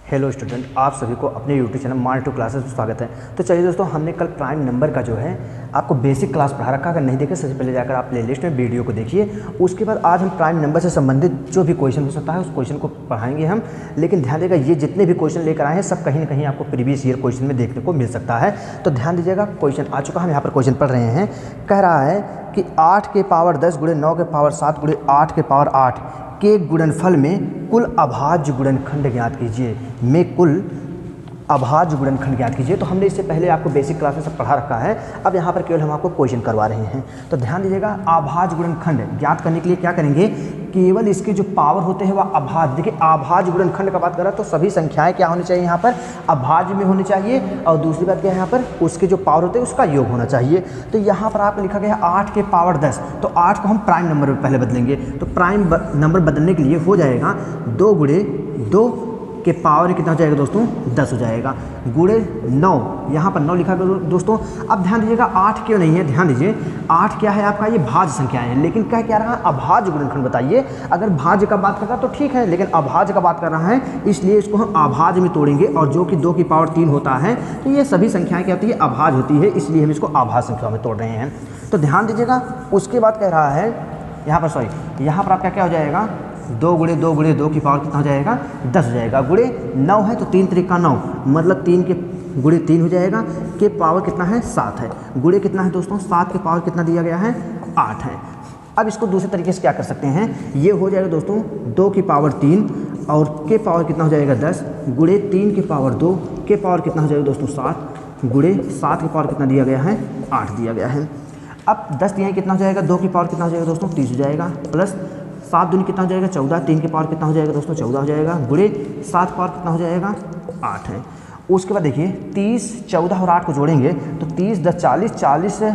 Hello student, आप सभी को अपने यूट्यूब चैनल मान टू क्लासेस में स्वागत है। तो चलिए दोस्तों, हमने कल प्राइम नंबर का जो है आपको बेसिक क्लास पढ़ा रखा। अगर नहीं देखे सबसे पहले जाकर आप प्लेलिस्ट में वीडियो को देखिए। उसके बाद आज हम प्राइम नंबर से संबंधित जो भी क्वेश्चन हो सकता है उस क्वेश्चन को पढ़ाएंगे हम। लेकिन ध्यान दीजिएगा, ये जितने भी क्वेश्चन लेकर आए हैं सब कहीं ना कहीं आपको प्रीवियस ईयर क्वेश्चन में देखने को मिल सकता है। तो ध्यान दीजिएगा, क्वेश्चन आ चुका है, हम यहाँ पर क्वेश्चन पढ़ रहे हैं। कह रहा है कि 8 के पावर 10 गुणे 9 के पावर 7 गुणे 8 के पावर 8 के गुणनफल में कुल अभाज्य गुणनखंड ज्ञात कीजिए। में कुल अभाज्य गुणनखंड ज्ञात कीजिए। तो हमने इससे पहले आपको बेसिक क्लास में सब पढ़ा रखा है। अब यहाँ पर केवल हम आपको क्वेश्चन करवा रहे हैं। तो ध्यान दीजिएगा, अभाज्य गुणनखंड ज्ञात करने के लिए क्या करेंगे, केवल इसके जो पावर होते हैं वह अभाज्य। देखिए, अभाज्य गुणनखंड का बात करा तो सभी संख्याएं क्या होनी चाहिए, यहाँ पर अभाज्य में होनी चाहिए। और दूसरी बात क्या है, यहाँ पर उसके जो पावर होते हैं उसका योग होना चाहिए। तो यहाँ पर आपको लिखा गया है 8 के पावर 10। तो 8 को हम प्राइम नंबर में पहले बदलेंगे। तो प्राइम नंबर बदलने के लिए हो जाएगा 2 गुणे 2 के पावर कितना हो जाएगा दोस्तों, 10 हो जाएगा, गुणे 9। यहाँ पर 9 लिखा गया दोस्तों। अब ध्यान दीजिएगा, 8 क्यों नहीं है, ध्यान दीजिए 8 क्या है आपका, ये भाज्य संख्याएं हैं। लेकिन क्या रहा है, अभाज्य गुणनखंड बताइए। अगर भाज्य का बात करता तो ठीक है, लेकिन अभाज्य का बात कर रहा है, इसलिए इसको हम अभाज्य में तोड़ेंगे। और जो कि 2 की पावर 3 होता है, तो ये सभी संख्याएं क्या होती है, अभाज्य होती है, इसलिए हम इसको अभाज्य संख्या में तोड़ रहे हैं। तो ध्यान दीजिएगा, उसके बाद कह रहा है यहाँ पर आपका क्या हो जाएगा, 2 गुणे 2 की पावर कितना हो जाएगा, 10 हो जाएगा, गुणे 9 है तो 3 त्रिका 9, मतलब 3 के गुणे 3 हो जाएगा, के पावर कितना है, 7 है, गुणे कितना है दोस्तों, 7 के पावर कितना दिया गया है, 8 है। अब इसको दूसरे तरीके से क्या कर सकते हैं, ये हो जाएगा दोस्तों 2 की पावर 3 और के पावर कितना हो जाएगा 10, गुणे 3 के पावर 2, के पावर कितना हो जाएगा दोस्तों 7, गुणे 7 के पावर कितना दिया गया है, 8 दिया गया है। अब 10 दिया कितना हो जाएगा, 2 की पावर कितना हो जाएगा दोस्तों, 30 हो जाएगा, प्लस 7 दूनी कितना हो जाएगा, 14, 3 के पावर कितना हो जाएगा दोस्तों, 14 हो जाएगा, गुणे 7 पावर कितना हो जाएगा, 8 है। उसके बाद देखिए 30, 14 और 8 को जोड़ेंगे तो 30, 10, 40, 40 से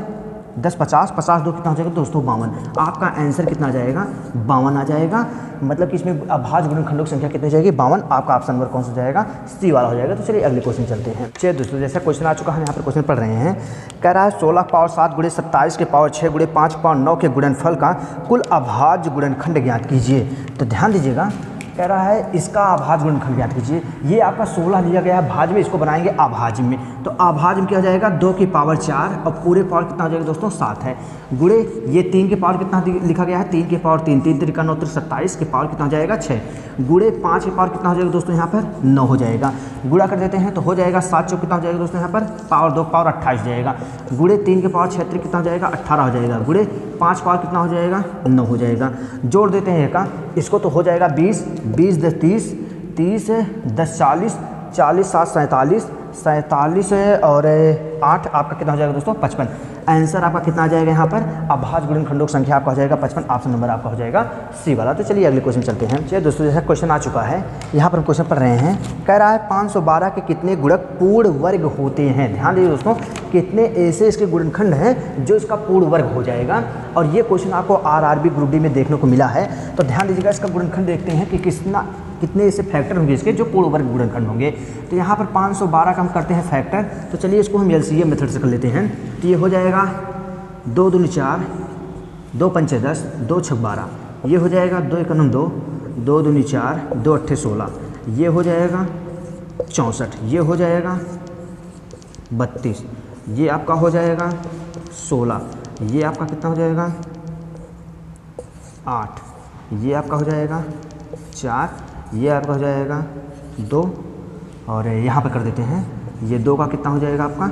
10, 50, 50 2 कितना हो जाएगा दोस्तों, 52। आपका आंसर कितना आ जाएगा, 52 आ जाएगा। मतलब कि इसमें अभाज्य गुणनखंडों की संख्या कितनी जाएगी, 52। आपका ऑप्शन नंबर कौन सा जाएगा, सी वाला हो जाएगा। तो चलिए अगले क्वेश्चन चलते हैं। चलिए दोस्तों, जैसा क्वेश्चन आ चुका है, हम यहाँ पर क्वेश्चन पढ़ रहे हैं। कह रहा है 16 पावर 7 गुणे 27 के पावर 6 गुणे 5 पावर 9 के गुणनफल का कुल अभाज्य गुणनखंड ज्ञात कीजिए। तो ध्यान दीजिएगा, कह रहा है इसका अभाज्य गुणनखंड ज्ञात कीजिए। ये आपका 16 लिया गया है भाज्य में, इसको बनाएंगे अभाज्य में। तो अभाज्य में क्या हो जाएगा, 2 की पावर 4 और पूरे पावर कितना हो जाएगा दोस्तों, 7 है, गुणे ये 3 के पावर कितना लिखा गया है, 3 के पावर 3, 3 त्रिका 9, 27 के पावर कितना हो जाएगा 6, गुणे 5 के पावर कितना हो जाएगा दोस्तों, यहाँ पर 9 हो जाएगा। गुणा कर देते हैं तो हो जाएगा 7 चौक कितना हो जाएगा दोस्तों, यहाँ पर पावर 2 पावर 28 हो जाएगा, गुणे 3 के पावर 6 कितना हो जाएगा, 18 हो जाएगा, गुणे 5 पावर कितना हो जाएगा, 9 हो जाएगा। जोड़ देते हैं का इसको तो हो जाएगा 20, 20 10 30, 30 10 40, 40 7 47, 47 और 8 आपका कितना हो जाएगा दोस्तों, 55। आंसर आपका कितना आ जाएगा, यहाँ पर अभाज्य गुणनखंडों की संख्या आपका हो जाएगा 55। ऑप्शन नंबर आपका हो जाएगा सी वाला। तो चलिए अगले क्वेश्चन चलते हैं। चलिए दोस्तों, जैसा क्वेश्चन आ चुका है, यहाँ पर हम क्वेश्चन पढ़ रहे हैं। कह रहा है 512 के कितने गुणक पूर्ण वर्ग होते हैं। ध्यान दीजिए दोस्तों, कितने ऐसे इसके गुणनखंड हैं जो इसका पूर्ण वर्ग हो जाएगा। और ये क्वेश्चन आपको आरआरबी ग्रुप डी में देखने को मिला है। तो ध्यान दीजिएगा, इसका गुणनखंड देखते हैं कि कितने ऐसे फैक्टर होंगे इसके जो पूर्ण वर्ग गुणनखंड होंगे। तो यहाँ पर 512 का हम करते हैं फैक्टर। तो चलिए इसको हम एलसीएम मेथड से कर लेते हैं। तो ये हो जाएगा 2 दूनी 4, 2 पंचे 10, 2 छक 12, ये हो जाएगा 2 एकम 2, 2 दूनी 4, 2 अट्ठे 16, ये हो जाएगा 64, ये हो जाएगा 32, ये आपका हो जाएगा 16, ये आपका कितना हो जाएगा 8, ये आपका हो जाएगा 4, ये आपका हो जाएगा 2 और यहाँ पर कर देते हैं, ये 2 का कितना हो जाएगा आपका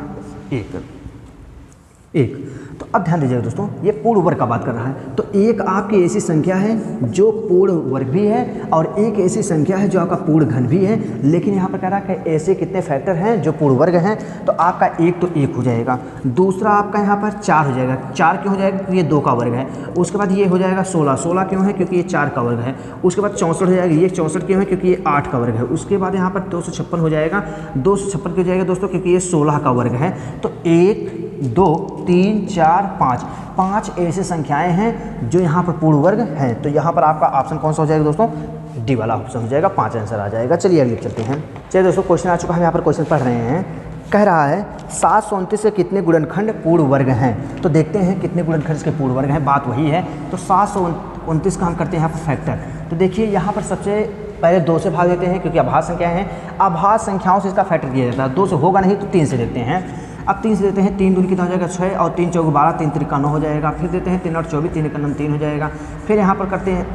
1। तो अब ध्यान दीजिएगा दोस्तों, ये पूर्ण वर्ग का बात कर रहा है। तो एक आपकी ऐसी संख्या है जो पूर्ण वर्ग भी है और एक ऐसी संख्या है जो आपका पूर्ण घन भी है। लेकिन यहाँ पर कह रहा है कि ऐसे कितने फैक्टर हैं जो पूर्ण वर्ग हैं। तो आपका एक तो 1 हो जाएगा, दूसरा आपका यहाँ पर 4 हो जाएगा। 4 क्यों हो जाएगा, क्योंकि ये 2 का वर्ग है। उसके बाद ये हो जाएगा 16, 16 क्यों है, क्योंकि ये 4 का वर्ग है। उसके बाद 64 हो जाएगा, ये 64 क्यों है, क्योंकि ये 8 का वर्ग है। उसके बाद यहाँ पर 256 हो जाएगा, 256 क्यों हो जाएगा दोस्तों, क्योंकि ये 16 का वर्ग है। तो 1 2 3 4 5 5 ऐसे संख्याएं हैं जो यहाँ पर पूर्ण वर्ग हैं। तो यहाँ पर आपका ऑप्शन कौन सा हो जाएगा दोस्तों, डी वाला ऑप्शन हो जाएगा, 5 आंसर आ जाएगा। चलिए अगले चलते हैं। चलिए दोस्तों, क्वेश्चन आ चुका है, हम यहाँ पर क्वेश्चन पढ़ रहे हैं। कह रहा है 729 से कितने गुणनखंड पूर्ण वर्ग हैं। तो देखते हैं कितने गुणनखंड इसके पूर्ण वर्ग हैं। बात वही है। तो 729 का हम करते हैं यहाँ पर फैक्टर। तो देखिए यहाँ पर सबसे पहले 2 से भाग देते हैं क्योंकि अभाज्य संख्या है। अभाज्य संख्याओं से इसका फैक्टर दिया जाता है, 2 से होगा नहीं तो 3 से देखते हैं। अब 3 से देते हैं, 3 दूनी कितना हो जाएगा 6 और 3 चौक 12, 3 त्रिका 9 हो जाएगा। फिर देते हैं 3 8 24, 3 1 3 हो जाएगा। फिर यहाँ पर करते हैं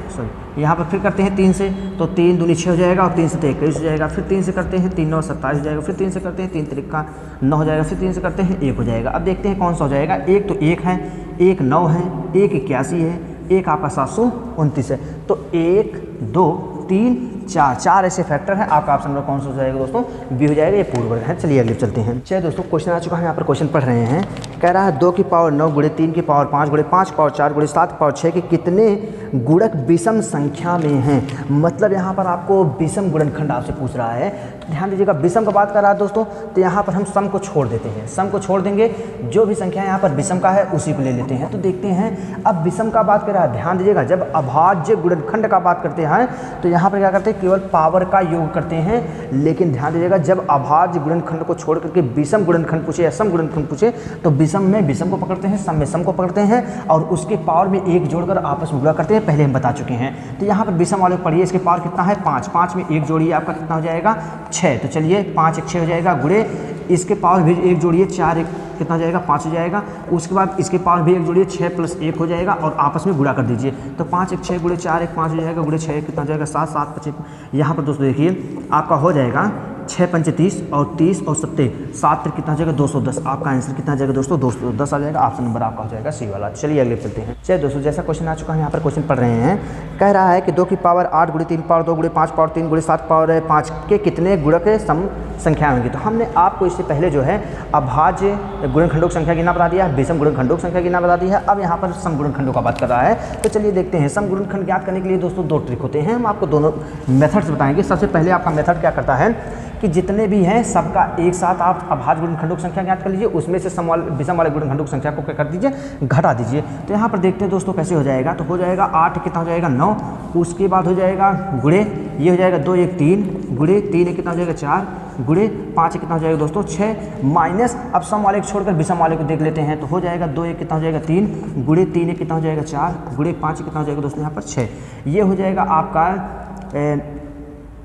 यहाँ पर फिर करते हैं 3 से, तो 3 दूनी 6 हो जाएगा और 3 से तो 21 हो जाएगा। फिर 3 से करते हैं 3 9 27 हो जाएगा। फिर 3 से करते हैं 3 त्रिका 9 हो जाएगा। फिर 3 से करते हैं 1 हो जाएगा। अब देखते हैं कौन सा हो जाएगा। एक तो 1 है, एक 9 है, एक 81 है, एक आपका 729 है। तो 1 2 3 4 ऐसे फैक्टर हैं। आपका ऑप्शन नंबर कौन सा हो जाएगा दोस्तों, बी हो जाएगा, ये पूर्ण वर्ग है। चलिए अगले चलते हैं। चलिए दोस्तों क्वेश्चन आ चुका है, यहाँ पर क्वेश्चन पढ़ रहे हैं। कह रहा है 2 की पावर 9 गुणे 3 की पावर 5 गुणे 5 पावर 4 गुणे 7 पावर 6 के कितने गुणक विषम संख्या में हैं। मतलब यहाँ पर आपको विषम गुणनखंड आपसे पूछ रहा है। तो ध्यान दीजिएगा, विषम का बात कर रहा है दोस्तों, तो यहाँ पर हम सम को छोड़ देते हैं। सम को छोड़ देंगे, जो भी संख्या यहाँ पर विषम का है उसी को ले लेते हैं। तो देखते हैं अब विषम का बात कर रहा है। ध्यान दीजिएगा, जब अभाज्य गुणनखंड का बात करते हैं तो यहाँ पर क्या करते हैं, केवल पावर का योग करते हैं। लेकिन ध्यान दीजिएगा, जब अभाज्य गुणनखंड को छोड़ करके विषम गुणनखंड पूछे या सम गुणनखंड पूछे तो विषम में विषम को पकड़ते हैं, सम में सम को पकड़ते हैं और उसके पावर में 1 जोड़कर आपस में गुणा करते हैं। पहले हम बता चुके हैं। तो यहाँ पर विषम वाले को पढ़िए, इसके पावर कितना है 5, 5 में 1 जोड़िए आपका कितना हो जाएगा 6। तो चलिए 5 1 6 हो जाएगा, गुणे इसके पावर भी 1 जोड़िए 4 1 कितना हो जाएगा 5 हो जाएगा। उसके बाद इसके पावर भी 1 जोड़िए 6 + 1 हो जाएगा और आपस में गुणा कर दीजिए। तो 5 1 6 गुणे 4 1 5 हो जाएगा, गुणे 6 कितना हो जाएगा 7 7 25। यहाँ पर दोस्तों देखिए आपका हो जाएगा 6 पंच 30 और 30 और 70 7 पर कितना हो जाएगा 210। आपका आंसर कितना आ जाएगा दोस्तों 210 आ जाएगा। ऑप्शन नंबर आपका हो जाएगा सी वाला। चलिए अगले चलते हैं। चलिए दोस्तों जैसा क्वेश्चन आ चुका है, यहाँ पर क्वेश्चन पढ़ रहे हैं। कह रहा है कि 2 की पावर 8 गुणे 3 पावर 2 गुणे 5 पावर 3 गुणे 7 पावर 5 के कितने गुणक सम संख्या होंगी। तो हमने आपको इससे पहले जो है अभाज्य गुणनखंडों की संख्या गिना बता दिया है, विषम गुणनखंडों की संख्या गिना बता दी है। अब यहाँ पर सम गुणनखंडों का बात कर रहा है। तो चलिए देखते हैं। सम गुणनखंड ज्ञात करने के लिए दोस्तों 2 ट्रिक होते हैं। हम आपको दोनों मेथड्स बताएंगे। सबसे पहले आपका मेथड क्या करता है कि जितने भी हैं सबका एक साथ आप अभाज्य गुणनखंडों की संख्या ज्ञात कर लीजिए, उसमें से सम वाले विषम वाले गुणनखंडों की संख्या को क्या कर दीजिए, घटा दीजिए। तो यहाँ पर देखते हैं दोस्तों कैसे हो जाएगा। तो हो जाएगा 8 कितना हो जाएगा 9, उसके बाद हो जाएगा गुणे ये हो जाएगा 2 1 3 गुणे 3 कितना हो जाएगा 4 गुणे 5 कितना हो जाएगा दोस्तों 6 माइनस अब सम वाले को छोड़कर विषम वाले को देख लेते हैं। तो हो जाएगा 2 1 कितना हो जाएगा 3 गुणे 3 कितना हो जाएगा 4 गुणे 5 कितना हो जाएगा दोस्तों यहाँ पर 6। ये हो जाएगा आपका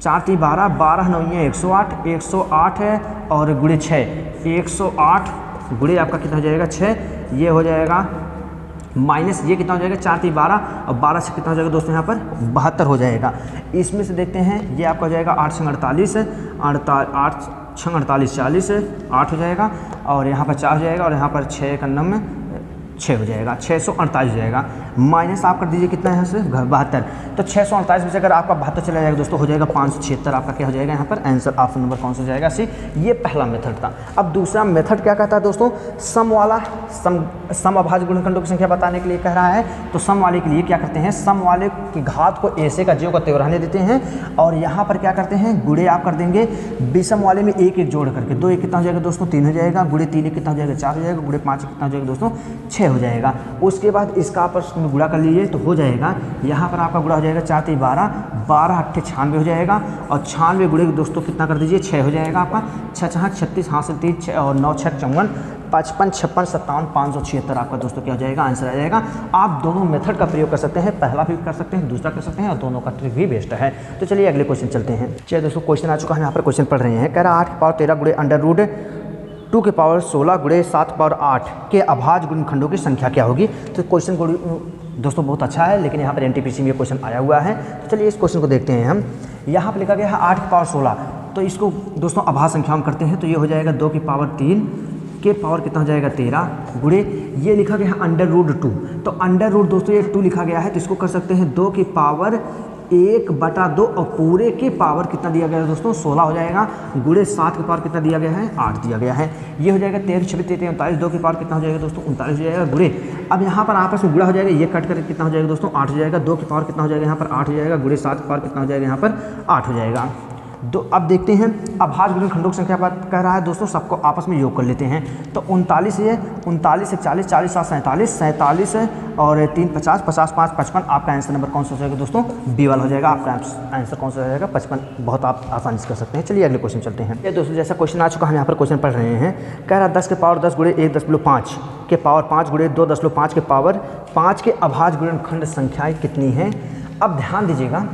4 3 12 12 9 108 108 है और गुणे 6 108 गुणे आपका कितना हो जाएगा 6। ये हो जाएगा माइनस ये कितना हो जाएगा 4 3 12 और 12 से कितना हो जाएगा दोस्तों यहाँ पर 72 हो जाएगा। इसमें से देखते हैं ये आपका हो जाएगा 8 48 है 8 48 40 है 8 हो जाएगा और यहाँ पर 4 हो जाएगा और यहाँ पर 6 1 9 6 हो जाएगा 648 हो जाएगा। माइनस आप कर दीजिए कितना है यहाँ से 72। तो 648 में से अगर आपका 72 चला जाएगा दोस्तों हो जाएगा 576। आपका क्या हो जाएगा यहाँ पर आंसर ऑप्शन नंबर कौन सा हो जाएगा सी। ये पहला मेथड था। अब दूसरा मेथड क्या कहता है दोस्तों, सम वाला सम अभाज्य गुणनखंडों की संख्या बताने के लिए कह रहा है। तो सम वाले के लिए क्या करते हैं, सम वाले की घात को ऐसे का ज्यों का त्यों रहने देते हैं और यहाँ पर क्या करते हैं गुणे आप कर देंगे विषम वाले में 1 1 जोड़ करके। 2 1 कितना हो जाएगा दोस्तों 3 हो जाएगा, गुणे 3 1 कितना हो जाएगा 4 हो जाएगा, गुणे 5 कितना हो जाएगा दोस्तों 6 हो जाएगा। उसके बाद इसका आपस में गुणा कर लीजिए तो हो जाएगा यहाँ पर आपका गुणा हो जाएगा 4 3 12 12 8 96 हो जाएगा और 96 गुणे दोस्तों कितना कर दीजिए 6 हो जाएगा आपका 6 6 36 हासिल 3 6 और 9 6 54 55 56 57 576 आपका दोस्तों क्या हो जाएगा आंसर आ जाएगा। आप दोनों मेथड का प्रयोग कर सकते हैं, पहला भी कर सकते हैं दूसरा कर सकते हैं और दोनों का ट्रिक भी बेस्ट है। तो चलिए अगले क्वेश्चन चलते हैं। चलिए दोस्तों क्वेश्चन आ चुका है, यहाँ पर क्वेश्चन पढ़ रहे हैं। कह रहा 8 की पावर 13 गुणे अंडर रूट 2 की पावर 16 गुणे 7 पावर 8 के अभाज्य गुणनखंडों की संख्या क्या होगी। तो क्वेश्चन को दोस्तों बहुत अच्छा है लेकिन यहाँ पर एनटीपीसी में क्वेश्चन आया हुआ है। तो चलिए इस क्वेश्चन को देखते हैं हम। यहाँ पर लिखा गया है 8 की पावर 16, तो इसको दोस्तों अभाज्य संख्या में करते हैं। तो ये हो जाएगा 2 की पावर 3 के पावर कितना हो जाएगा 13 गुणे ये लिखा गया है अंडर रूट 2। तो अंडर रूट दोस्तों ये 2 लिखा गया है तो इसको कर सकते हैं 2 की पावर 1/2 और पूरे के पावर कितना दिया गया है दोस्तों 16 हो जाएगा, गुणे 7 के पावर कितना दिया गया है 8 दिया गया है। ये हो जाएगा 13 26 33 39 2 के पावर कितना हो जाएगा दोस्तों 39 हो जाएगा, गुणे अब यहाँ पर आपस में गुणा हो जाएगा, ये कट करके कितना हो जाएगा दोस्तों 8 हो जाएगा। 2 के पावर कितना हो जाएगा यहाँ पर 8 हो जाएगा, गुणे 7 के पावर कितना हो जाएगा यहाँ पर 8 हो जाएगा। अब देखते हैं अभाज्य गुणनखंडों की संख्या बात कह रहा है दोस्तों, सबको आपस में योग कर लेते हैं। तो 39 है 39 1 40 40 7 47 47 है और 3 50 50 5 55। आपका आंसर नंबर कौन सा हो जाएगा दोस्तों बी वाला हो जाएगा। आपका आंसर कौन सा हो जाएगा 55। बहुत आप आसानी से कर सकते हैं। चलिए अगले क्वेश्चन चलते हैं। ये दोस्तों जैसा क्वेश्चन आ चुका है यहाँ पर क्वेश्चन पढ़ रहे हैं। कह रहा 10 के पावर 10 गुणे 1.5 के पावर 5 गुणे 2.5 के पावर 5 के अभाज्य गुणनखंड संख्याएँ कितनी हैं। अब ध्यान दीजिएगा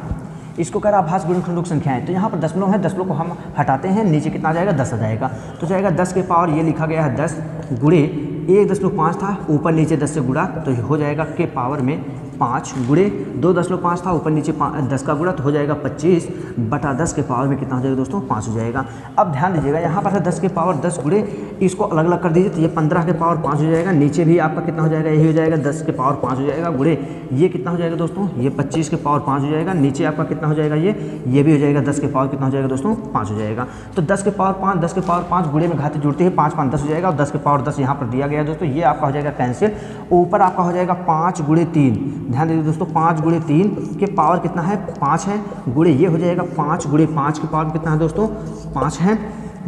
इसको कह रहा अभाज्य गुणनखंडों की संख्याएं, तो यहाँ पर दशमलव है, दशमलव को हम हटाते हैं, नीचे कितना आ जाएगा 10 आ जाएगा। तो जाएगा 10 के पावर ये लिखा गया है 10 गुणे 1.5 था, ऊपर नीचे 10 से गुणा तो हो जाएगा के पावर में 5 गुणे 2.5 था, ऊपर नीचे 10 का गुणा तो हो जाएगा 25 बटा 10 के पावर में कितना हो जाएगा दोस्तों 5 हो जाएगा। अब ध्यान दीजिएगा यहाँ पर है 10 के पावर 10 गुणे, इसको अलग अलग कर दीजिए तो ये 15 के पावर 5 हो जाएगा, नीचे भी आपका कितना हो जाएगा यही हो जाएगा 10 के पावर 5 हो जाएगा गुणे ये कितना हो जाएगा दोस्तों ये 25 के पावर 5 हो जाएगा, नीचे आपका कितना हो जाएगा ये भी हो जाएगा 10 के पावर कितना हो जाएगा दोस्तों 5 हो जाएगा। तो 10 के पावर 5 10 के पावर 5 गुणे में घाते जुड़ते हैं 5 5 10 हो जाएगा और 10 के पावर 10 यहाँ पर दिया गया है दोस्तों, ये आपका हो जाएगा कैंसिल। ऊपर आपका हो जाएगा 5 गुणे 3, ध्यान दीजिए दोस्तों 5 गुणे 3 के पावर कितना है 5 है, गुणे ये हो जाएगा 5 गुणे 5 के पावर कितना है दोस्तों 5 है,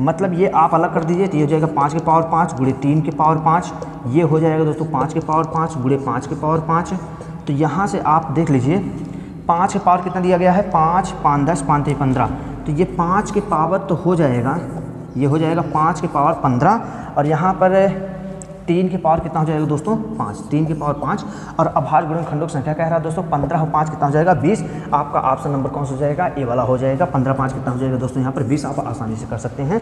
मतलब ये आप अलग कर दीजिए तो ये हो जाएगा 5 के पावर 5 गुणे 3 के पावर 5, ये हो जाएगा दोस्तों 5 के पावर 5 गुणे 5 के पावर 5। तो यहाँ से आप देख लीजिए 5 के पावर कितना दिया गया है 5 5 10 5 3 15, तो ये 5 के पावर तो हो जाएगा, ये हो जाएगा 5 के पावर 15 और यहाँ पर 3 के पावर कितना हो जाएगा दोस्तों 5, 3 के पावर 5 और अभाज्य गुणनखंडों की संख्या कह रहा है दोस्तों 15 और 5 कितना हो जाएगा 20। आपका ऑप्शन नंबर कौन सा हो जाएगा ए वाला हो जाएगा, 15 5 कितना हो जाएगा दोस्तों यहाँ पर 20 आप आसानी से कर सकते हैं।